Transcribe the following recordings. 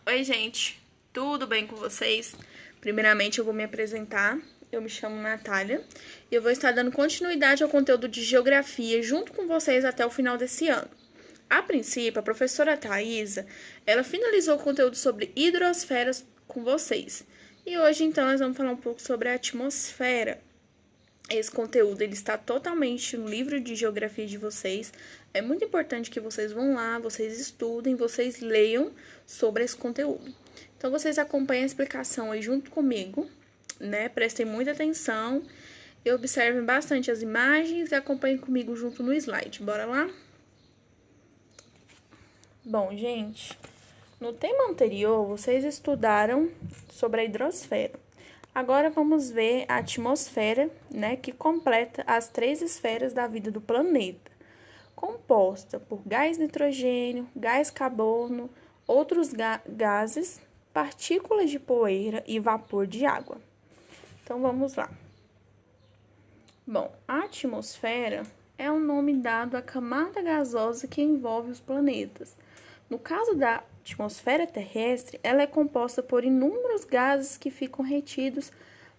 Oi, gente, tudo bem com vocês? Primeiramente, eu vou me apresentar. Eu me chamo Natália e eu vou estar dando continuidade ao conteúdo de geografia junto com vocês até o final desse ano. A princípio, a professora Thaisa, ela finalizou o conteúdo sobre hidrosferas com vocês. E hoje, então, nós vamos falar um pouco sobre a atmosfera. Esse conteúdo ele está totalmente no livro de geografia de vocês. É muito importante que vocês vão lá, vocês estudem, vocês leiam sobre esse conteúdo. Então, vocês acompanhem a explicação aí junto comigo, né? Prestem muita atenção e observem bastante as imagens e acompanhem comigo junto no slide. Bora lá? Bom, gente, no tema anterior, vocês estudaram sobre a hidrosfera. Agora vamos ver a atmosfera, né, que completa as 3 esferas da vida do planeta, composta por gás nitrogênio, gás carbono, outros gases, partículas de poeira e vapor de água. Então vamos lá. Bom, a atmosfera é o nome dado à camada gasosa que envolve os planetas. No caso da atmosfera terrestre, ela é composta por inúmeros gases que ficam retidos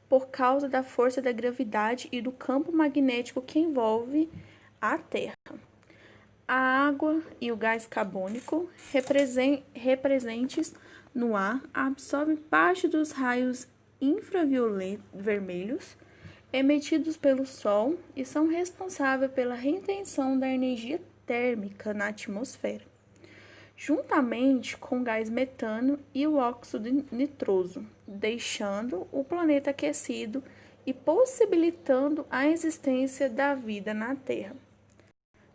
por causa da força da gravidade e do campo magnético que envolve a Terra. A água e o gás carbônico, representes no ar, absorvem parte dos raios infravermelhos emitidos pelo Sol e são responsáveis pela retenção da energia térmica na atmosfera, juntamente com o gás metano e o óxido nitroso, deixando o planeta aquecido e possibilitando a existência da vida na Terra.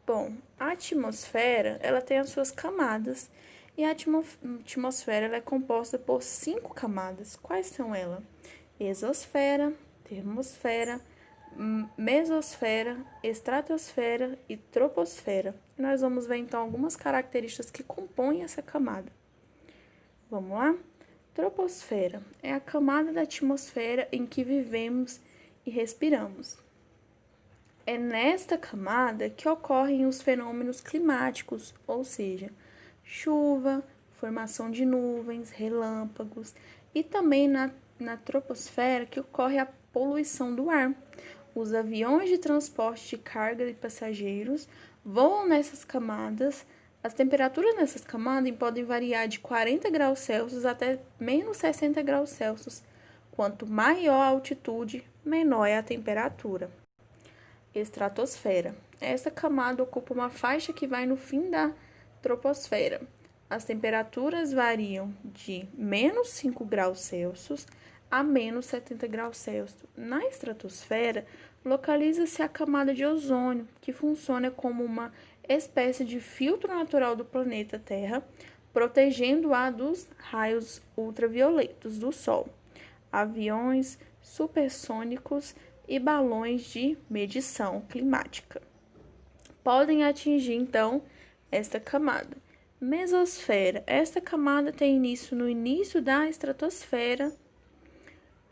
Bom, a atmosfera ela tem as suas camadas e a atmosfera ela é composta por 5 camadas. Quais são elas? Exosfera, termosfera, mesosfera, estratosfera e troposfera. Nós vamos ver então algumas características que compõem essa camada. Vamos lá? Troposfera é a camada da atmosfera em que vivemos e respiramos. É nesta camada que ocorrem os fenômenos climáticos, ou seja, chuva, formação de nuvens, relâmpagos, e também na troposfera que ocorre a poluição do ar. Os aviões de transporte de carga e passageiros voam nessas camadas. As temperaturas nessas camadas podem variar de 40 graus Celsius até menos 60 graus Celsius. Quanto maior a altitude, menor é a temperatura. Estratosfera. Essa camada ocupa uma faixa que vai no fim da troposfera. As temperaturas variam de menos 5 graus Celsius a menos 70 graus Celsius. Na estratosfera, localiza-se a camada de ozônio, que funciona como uma espécie de filtro natural do planeta Terra, protegendo-a dos raios ultravioletos do Sol. Aviões supersônicos e balões de medição climática podem atingir, então, esta camada. Mesosfera. Esta camada tem início no início da estratosfera.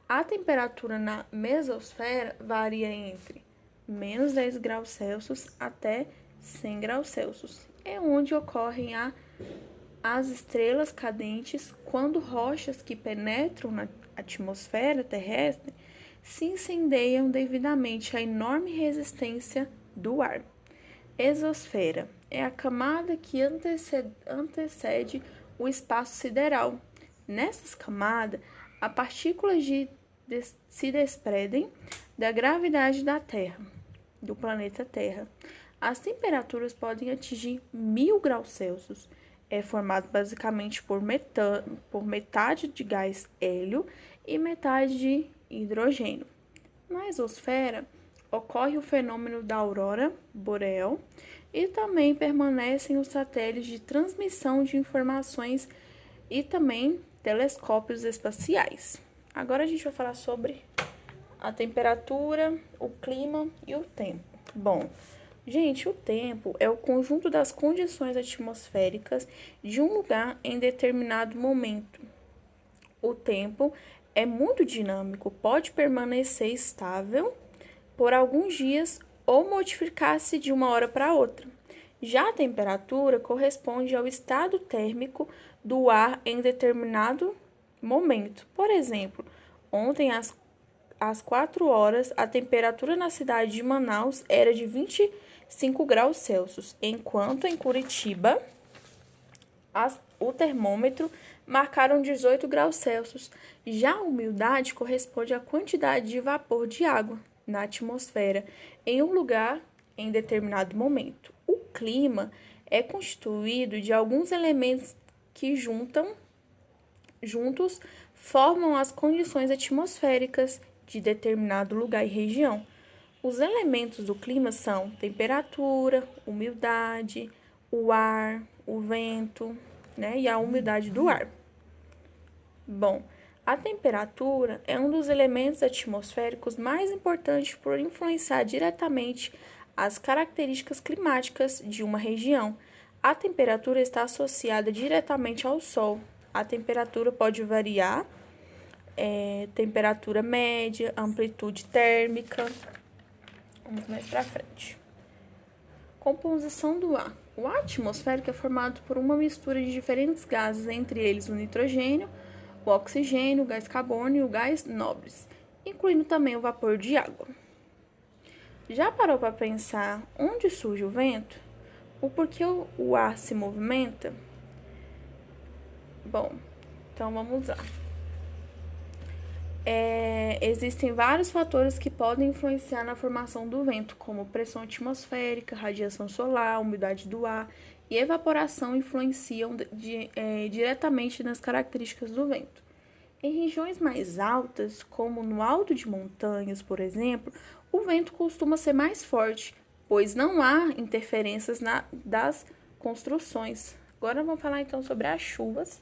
A temperatura na mesosfera varia entre menos 10 graus Celsius até 100 graus Celsius. É onde ocorrem as estrelas cadentes quando rochas que penetram na atmosfera terrestre se incendeiam devidamente à enorme resistência do ar. Exosfera é a camada que antecede o espaço sideral. Nessas camadas, as partículas se desprendem da gravidade da Terra, do planeta Terra. As temperaturas podem atingir 1000 graus Celsius. É formado basicamente por metade de gás hélio e metade de hidrogênio. Na exosfera, ocorre o fenômeno da aurora boreal e também permanecem os satélites de transmissão de informações e também telescópios espaciais. Agora a gente vai falar sobre a temperatura, o clima e o tempo. Bom, gente, o tempo é o conjunto das condições atmosféricas de um lugar em determinado momento. O tempo é muito dinâmico, pode permanecer estável por alguns dias ou modificar-se de uma hora para outra. Já a temperatura corresponde ao estado térmico do ar em determinado momento. Por exemplo, ontem às 4 horas, a temperatura na cidade de Manaus era de 25 graus Celsius, enquanto em Curitiba o termômetro marcaram 18 graus Celsius. Já a umidade corresponde à quantidade de vapor de água na atmosfera em um lugar em determinado momento. O clima é constituído de alguns elementos que juntos formam as condições atmosféricas de determinado lugar e região. Os elementos do clima são temperatura, umidade, o ar, o vento, né, e a umidade do ar. Bom, a temperatura é um dos elementos atmosféricos mais importantes por influenciar diretamente as características climáticas de uma região. A temperatura está associada diretamente ao Sol. A temperatura pode variar, temperatura média, amplitude térmica. Vamos mais para frente. Composição do ar. O ar atmosférico é formado por uma mistura de diferentes gases, entre eles o nitrogênio, o oxigênio, o gás carbônico e o gás nobres, incluindo também o vapor de água. Já parou para pensar onde surge o vento? O porquê o ar se movimenta? Bom, então vamos lá. Existem vários fatores que podem influenciar na formação do vento, como pressão atmosférica, radiação solar, umidade do ar e evaporação influenciam diretamente nas características do vento. Em regiões mais altas, como no alto de montanhas, por exemplo, o vento costuma ser mais forte, pois não há interferências das construções. Agora vamos falar então sobre as chuvas